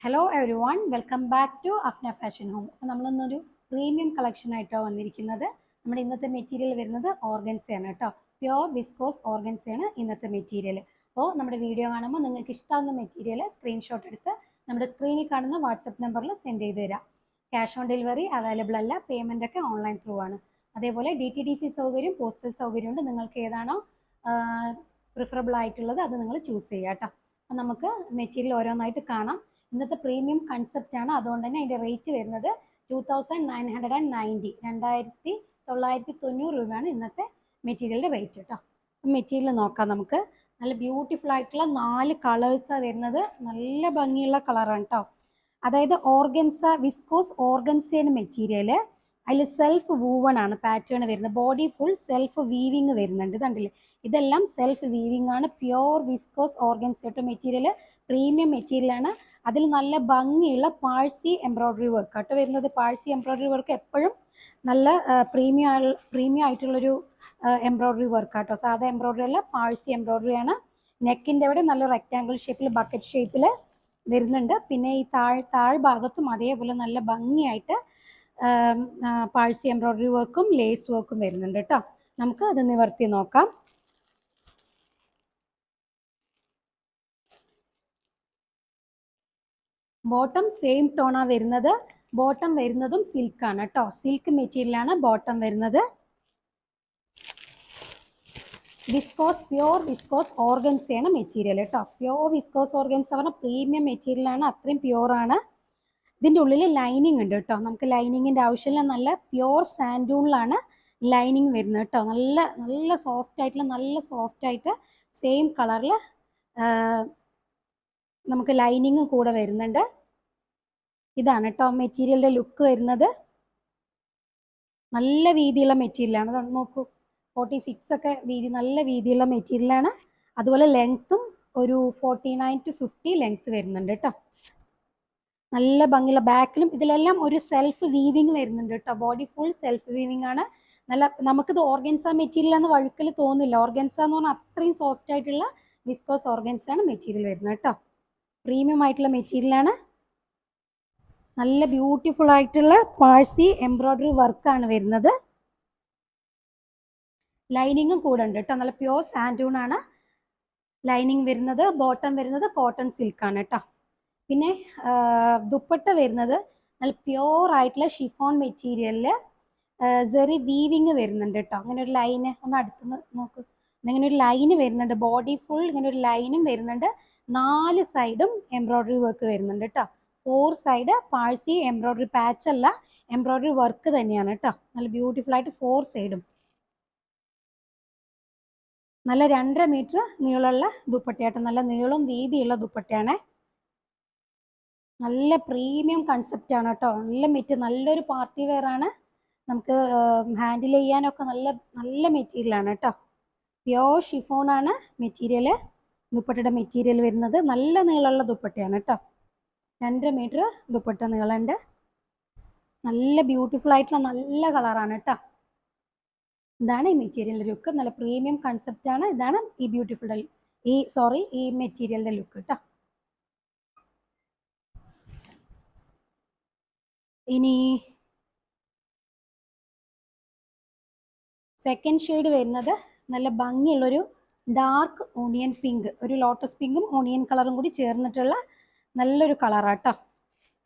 Hello everyone welcome back to Afna fashion home. അപ്പോൾ നമ്മളിന്നൊരു premium collection ആയിട്ടോ വന്നിരിക്കുന്നത്. നമ്മുടെ ഇന്നത്തെ മെറ്റീരിയൽ വരുന്നത് ഓർഗൻസയാണ് കേട്ടോ. പ്യുവർ വിസ്കോസ് ഓർഗൻസയാണ് ഇന്നത്തെ മെറ്റീരിയൽ. അപ്പോൾ നമ്മുടെ വീഡിയോ കാണുമ്പോൾ നിങ്ങൾക്ക് ഇഷ്ടമാകുന്ന മെറ്റീരിയൽ സ്ക്രീൻഷോട്ട് എടുത്ത് നമ്മുടെ സ്ക്രീനിൽ കാണുന്ന വാട്സപ്പ് നമ്പറിൽ സെൻഡ് ചെയ്ത് തരാം. ക്യാഷ് ഓൺ ഡെലിവറി അവൈലബിൾ അല്ല, പേയ്മെൻ്റ് ഒക്കെ ഓൺലൈൻ ത്രൂ ആണ്. അതേപോലെ DTDC സൗകര്യം, പോസ്റ്റൽ സൗകര്യമുണ്ട്. നിങ്ങൾക്ക് ഏതാണോ പ്രിഫറബിൾ ആയിട്ടുള്ളത് അത് നിങ്ങൾ ചൂസ് ചെയ്യുക കേട്ടോ. അപ്പോൾ നമുക്ക് മെറ്റീരിയൽ ഓരോന്നായിട്ട് കാണാം. ഇന്നത്തെ പ്രീമിയം കൺസെപ്റ്റ് ആണ്, അതുകൊണ്ട് തന്നെ അതിൻ്റെ റേറ്റ് വരുന്നത് 2990 2990 രൂപയാണ് ഇന്നത്തെ മെറ്റീരിയലിൻ്റെ റേറ്റ് കേട്ടോ. മെറ്റീരിയൽ നോക്കാം നമുക്ക്. നല്ല ബ്യൂട്ടിഫുൾ ആയിട്ടുള്ള 4 കളേഴ്സാണ് വരുന്നത്. നല്ല ഭംഗിയുള്ള കളറാണ് കേട്ടോ. അതായത് ഓർഗൻസ വിസ്കോസ് ഓർഗൻസയാണ് മെറ്റീരിയൽ. അതിൽ സെൽഫ് വൂവൺ ആണ് പാറ്റേൺ വരുന്നത്. ബോഡി ഫുൾ സെൽഫ് വീവിങ് വരുന്നുണ്ട്. കണ്ടില്ലേ, ഇതെല്ലാം സെൽഫ് വീവിങ് ആണ്. Pure viscous organza material premium മെറ്റീരിയലാണ്. അതിൽ നല്ല ഭംഗിയുള്ള പാഴ്സി എംബ്രോയ്ഡറി വർക്ക് ആട്ടോ വരുന്നത്. പാഴ്സി എംബ്രോയ്ഡറി വർക്ക് എപ്പോഴും നല്ല പ്രീമിയം ആയിട്ടുള്ളൊരു എംബ്രോയ്ഡറി വർക്ക് ആട്ടോ. സാധാ എംബ്രോയ്ഡറി അല്ല, പാഴ്സി എംബ്രോയ്ഡറി ആണ്. നെക്കിൻ്റെ അവിടെ നല്ല റെക്റ്റാങ്കിൾ ഷേപ്പിൽ ബക്കറ്റ് ഷേപ്പിൽ വരുന്നുണ്ട്. പിന്നെ ഈ താഴ്ഭാഗത്തും അതേപോലെ നല്ല ഭംഗിയായിട്ട് പാഴ്സി എംബ്രോയ്ഡറി വർക്കും ലേസ് വർക്കും വരുന്നുണ്ട് കേട്ടോ. നമുക്ക് അത് നിവർത്തി നോക്കാം. ബോട്ടം സെയിം ടോണാണ് വരുന്നത്. ബോട്ടം വരുന്നതും സിൽക്കാണ് കേട്ടോ. സിൽക്ക് മെറ്റീരിയലാണ് ബോട്ടം വരുന്നത്. വിസ്കോസ് പ്യുവർ വിസ്കോസ് ഓർഗൻസയാണ് മെറ്റീരിയൽ കേട്ടോ. പ്യുവർ വിസ്കോസ് ഓർഗൻസ പറഞ്ഞാൽ പ്രീമിയം മെറ്റീരിയലാണ്, അത്രയും പ്യുവറാണ്. ഇതിൻ്റെ ഉള്ളിൽ ലൈനിങ് ഉണ്ട് കേട്ടോ. നമുക്ക് ലൈനിങ്ങിൻ്റെ ആവശ്യമില്ല. നല്ല പ്യുവർ സാൻഡൂണിലാണ് ലൈനിങ് വരുന്നത് കേട്ടോ. നല്ല നല്ല സോഫ്റ്റ് ആയിട്ട് സെയിം കളറിൽ നമുക്ക് ലൈനിങ് കൂടെ വരുന്നുണ്ട്. ഇതാണ് കേട്ടോ മെറ്റീരിയലിൻ്റെ ലുക്ക് വരുന്നത്. നല്ല വീതിയുള്ള മെറ്റീരിയലാണ്. അത് നോക്കൂ, 46 ഒക്കെ വീതി, നല്ല വീതിയുള്ള മെറ്റീരിയലാണ്. അതുപോലെ ലെങ്ത്തും ഒരു 49 to 50 ലെങ്ത്ത് വരുന്നുണ്ട് കേട്ടോ. നല്ല ഭംഗിയുള്ള ബാക്കിലും ഇതിലെല്ലാം ഒരു സെൽഫ് വീവിങ് വരുന്നുണ്ട് കേട്ടോ. ബോഡി ഫുൾ സെൽഫ് വീവിങ് ആണ്. നല്ല നമുക്കിത് ഓർഗൻസ മെറ്റീരിയൽ എന്ന് വഴുക്കൽ തോന്നില്ല. ഓർഗൻസ എന്ന് പറഞ്ഞാൽ അത്രയും സോഫ്റ്റ് ആയിട്ടുള്ള വിസ്കോസ് ഓർഗൻസ ആണ് മെറ്റീരിയൽ വരുന്നത് കേട്ടോ. പ്രീമിയം ആയിട്ടുള്ള മെറ്റീരിയലാണ്. നല്ല ബ്യൂട്ടിഫുൾ ആയിട്ടുള്ള പാഴ്സി എംബ്രോയ്ഡറി വർക്കാണ് വരുന്നത്. ലൈനിങ്ങും കൂടെ ഉണ്ട് കേട്ടോ. നല്ല പ്യുവർ സാൻഡൂൺ ആണ് ലൈനിങ് വരുന്നത്. ബോട്ടം വരുന്നത് കോട്ടൺ സിൽക്കാണ് കേട്ടോ. പിന്നെ ദുപ്പട്ട വരുന്നത് നല്ല പ്യുവർ ആയിട്ടുള്ള ഷിഫോൺ മെറ്റീരിയലിൽ സെറി വീവിങ് വരുന്നുണ്ട് കേട്ടോ. അങ്ങനെ ഒരു ലൈന് ഒന്ന് അടുത്തുനിന്ന് നോക്ക്, ഇങ്ങനെ ഒരു ലൈന് വരുന്നുണ്ട്. ബോഡി ഫുൾ ഇങ്ങനെ ഒരു ലൈനും വരുന്നുണ്ട്. 4 സൈഡും എംബ്രോയ്ഡറി വർക്ക് വരുന്നുണ്ട് കേട്ടോ. 4 സൈഡ് പാഴ്സി എംബ്രോയ്ഡറി പാച്ച് അല്ല, എംബ്രോയ്ഡറി വർക്ക് തന്നെയാണ് കേട്ടോ. നല്ല ബ്യൂട്ടിഫുൾ ആയിട്ട് 4 സൈഡും. നല്ല 2.5 മീറ്റർ നീളമുള്ള ദുപ്പട്ടയാട്ടോ. നല്ല നീളം വീതിയുള്ള ദുപ്പട്ടയാണ്. നല്ല പ്രീമിയം കൺസെപ്റ്റ് ആണ് കേട്ടോ. നല്ലൊരു പാർട്ടി വെയർ ആണ്. നമുക്ക് ഹാൻഡിൽ ചെയ്യാനൊക്കെ നല്ല മെറ്റീരിയലാണ് കേട്ടോ. പ്യുവർ ഷിഫോൺ ആണ് മെറ്റീരിയൽ. ദുപ്പട്ടയുടെ മെറ്റീരിയൽ വരുന്നത് നല്ല നീളമുള്ള ദുപ്പട്ടയാണ് കേട്ടോ. 2.5 മീറ്റർ ദുപ്പട്ട നീളമുണ്ട്. നല്ല ബ്യൂട്ടിഫുൾ ആയിട്ടുള്ള നല്ല കളറാണ് കേട്ടോ. ഇതാണ് ഈ മെറ്റീരിയലിൻ്റെ ലുക്ക്. നല്ല പ്രീമിയം കൺസെപ്റ്റ് ആണ്. ഇതാണ് ഈ മെറ്റീരിയലിൻ്റെ ലുക്ക് കേട്ടോ. ഇനി സെക്കൻഡ് ഷെയ്ഡ് വരുന്നത് നല്ല ഭംഗിയുള്ളൊരു ഡാർക്ക് ഓണിയൻ പിങ്ക്, ഒരു ലോട്ടസ് പിങ്കും ഓണിയൻ കളറും കൂടി ചേർന്നിട്ടുള്ള നല്ലൊരു കളറാട്ടോ.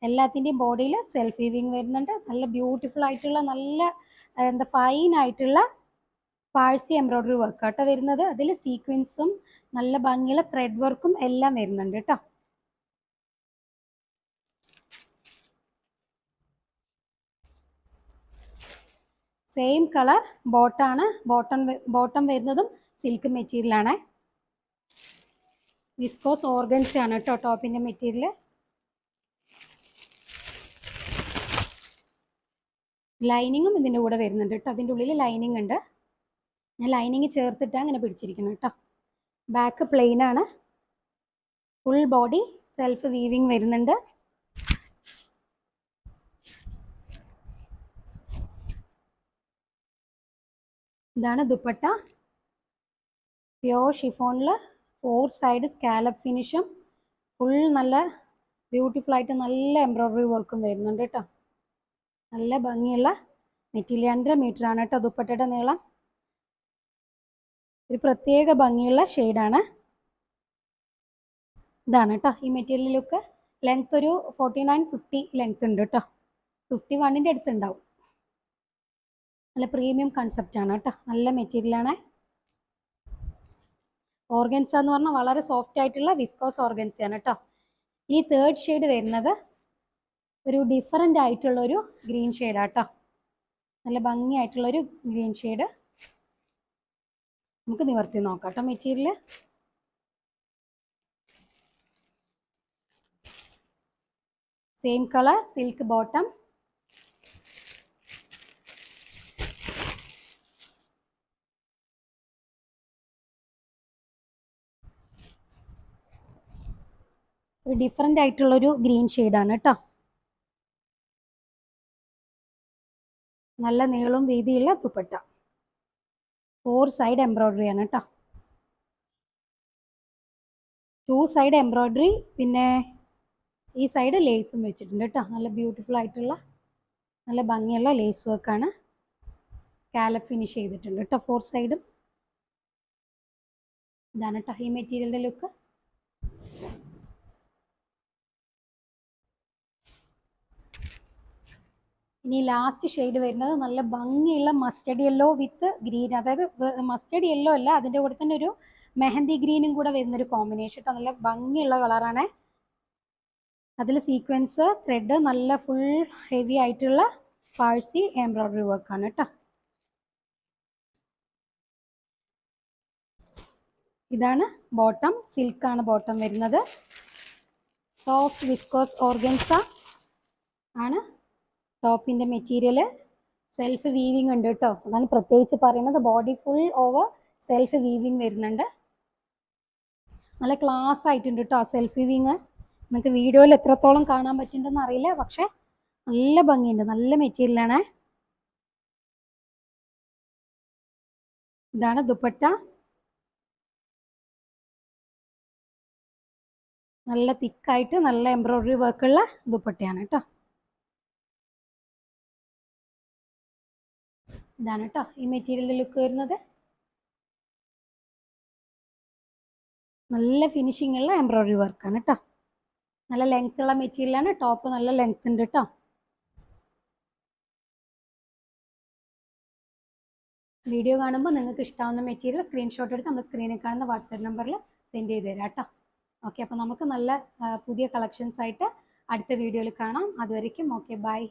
എല്ലാത്തിൻ്റെയും ബോഡിയിൽ സെൽഫ് വീവിങ് വരുന്നുണ്ട്. നല്ല ബ്യൂട്ടിഫുൾ ആയിട്ടുള്ള നല്ല ഫൈൻ ആയിട്ടുള്ള പാഴ്സി എംബ്രോയ്ഡറി വർക്കാട്ടോ വരുന്നത്. അതിൽ സീക്വൻസും നല്ല ഭംഗിയുള്ള ത്രെഡ് വർക്കും എല്ലാം വരുന്നുണ്ട് കേട്ടോ. സെയിം കളർ ബോട്ടാണ്. ബോട്ടം വരുന്നതും സിൽക്ക് മെറ്റീരിയലാണ്. വിസ്കോസ് ഓർഗൻസ ആണ് കേട്ടോ ടോപ്പിൻ്റെ മെറ്റീരിയൽ. ലൈനിങ്ങും ഇതിൻ്റെ കൂടെ വരുന്നുണ്ട് കേട്ടോ. അതിൻ്റെ ഉള്ളിൽ ലൈനിങ് ഉണ്ട്. ഞാൻ ലൈനിങ് ചേർത്തിട്ടാണ് ഇങ്ങനെ പിടിച്ചിരിക്കുന്നത് കേട്ടോ. ബാക്ക് പ്ലെയിൻ ആണ്. ഫുൾ ബോഡി സെൽഫ് വീവിങ് വരുന്നുണ്ട്. ഇതാണ് ദുപ്പട്ട. പ്യുവർ ഷിഫോണിൽ 4 സൈഡ് സ്കാലപ്പ് ഫിനിഷും ഫുൾ നല്ല ബ്യൂട്ടിഫുൾ ആയിട്ട് നല്ല എംബ്രോയ്ഡറി വർക്കും വരുന്നുണ്ട് കേട്ടോ. നല്ല ഭംഗിയുള്ള മെറ്റീരിയൽ. 2.5 മീറ്റർ ആണ് കേട്ടോ ദുപ്പട്ടയുടെ നീളം. ഒരു പ്രത്യേക ഭംഗിയുള്ള ഷെയ്ഡാണ്. ഇതാണ് കേട്ടോ ഈ മെറ്റീരിയൽ ലുക്ക്. ലെങ്ത് ഒരു 49-50 ലെങ്ത് ഉണ്ട് കേട്ടോ. 51ൻ്റെ അടുത്തുണ്ടാവും. നല്ല പ്രീമിയം കൺസെപ്റ്റ് ആണ് കേട്ടോ. നല്ല മെറ്റീരിയലാണ്. ഓർഗൻസ എന്ന് പറഞ്ഞാൽ വളരെ സോഫ്റ്റ് ആയിട്ടുള്ള വിസ്കോസ് ഓർഗൻസയാണ് കേട്ടോ. ഈ 3rd ഷെയ്ഡ് വരുന്നത് ഒരു ഡിഫറൻ്റ് ആയിട്ടുള്ളൊരു ഗ്രീൻ ഷെയ്ഡാണ് കേട്ടോ. നല്ല ഭംഗിയായിട്ടുള്ളൊരു ഗ്രീൻ ഷെയ്ഡ്. നമുക്ക് നിവർത്തി നോക്കാം കേട്ടോ material. Same colour silk bottom. ഒരു ഡിഫറൻ്റ് ആയിട്ടുള്ളൊരു ഗ്രീൻ ഷെയ്ഡാണ് കേട്ടോ. നല്ല നീളവും വീതിയുള്ള ദുപ്പട്ട. 4 സൈഡ് എംബ്രോയ്ഡറി ആണ് കേട്ടോ. 2 സൈഡ് എംബ്രോയ്ഡറി, പിന്നെ ഈ സൈഡ് ലേസും വെച്ചിട്ടുണ്ട് കേട്ടോ. നല്ല ബ്യൂട്ടിഫുൾ ആയിട്ടുള്ള നല്ല ഭംഗിയുള്ള ലേസ് വർക്കാണ്. സ്കാലപ്പ് ഫിനിഷ് ചെയ്തിട്ടുണ്ട് കേട്ടോ 4 സൈഡും. ഇതാണ് കേട്ടോ ഈ മെറ്റീരിയലിൻ്റെ ലുക്ക്. ഇനി ലാസ്റ്റ് ഷെയ്ഡ് വരുന്നത് നല്ല ഭംഗിയുള്ള മസ്റ്റർഡ് യെല്ലോ വിത്ത് ഗ്രീൻ. അതായത് മസ്റ്റർഡ് യെല്ലോ അല്ല, അതിൻ്റെ കൂടെ തന്നെ ഒരു മെഹന്തി ഗ്രീനും കൂടെ വരുന്നൊരു കോമ്പിനേഷൻ കേട്ടോ. നല്ല ഭംഗിയുള്ള കളറാണ്. അതിൽ സീക്വൻസ് ത്രെഡ് നല്ല ഫുൾ ഹെവി ആയിട്ടുള്ള പാഴ്സി എംബ്രോയ്ഡറി വർക്കാണ് കേട്ടോ. ഇതാണ് ബോട്ടം. സിൽക്കാണ് ബോട്ടം വരുന്നത്. സോഫ്റ്റ് വിസ്കോസ് ഓർഗൻസ ആണ് ടോപ്പിൻ്റെ മെറ്റീരിയൽ. സെൽഫ് വീവിങ് ഉണ്ട് കേട്ടോ. അതാണ് പ്രത്യേകിച്ച് പറയുന്നത്. Body full over self weaving വരുന്നുണ്ട്. നല്ല ക്ലാസ് ആയിട്ടുണ്ട് കേട്ടോ സെൽഫ് വീവിങ്. നമുക്ക് വീഡിയോയിൽ എത്രത്തോളം കാണാൻ പറ്റുന്നുണ്ടെന്ന് അറിയില്ല, പക്ഷെ നല്ല ഭംഗിയുണ്ട്. നല്ല മെറ്റീരിയലാണ്. ഇതാണ് ദുപ്പട്ട. നല്ല തിക്കായിട്ട് നല്ല എംബ്രോയ്ഡറി വർക്കുള്ള ദുപ്പട്ടയാണ് കേട്ടോ. ഇതാണ് കേട്ടോ ഈ മെറ്റീരിയലിൻ്റെ ലുക്ക് വരുന്നത്. നല്ല ഫിനിഷിംഗ് ഉള്ള എംബ്രോയ്ഡറി വർക്കാണ് കേട്ടോ. നല്ല ലെങ്ത് ഉള്ള മെറ്റീരിയലാണ്. ടോപ്പ് നല്ല ലെങ്ത് ഉണ്ട് കേട്ടോ. വീഡിയോ കാണുമ്പോൾ നിങ്ങൾക്ക് ഇഷ്ടമാവുന്ന മെറ്റീരിയൽ സ്ക്രീൻഷോട്ട് എടുത്ത് നമ്മൾ സ്ക്രീനിൽ കാണുന്ന വാട്സാപ്പ് നമ്പറിൽ സെൻഡ് ചെയ്ത് തരാം കേട്ടോ. ഓക്കെ, അപ്പോൾ നമുക്ക് നല്ല പുതിയ കളക്ഷൻസ് ആയിട്ട് അടുത്ത വീഡിയോയിൽ കാണാം. അതുവരേക്കും ഓക്കെ, ബൈ.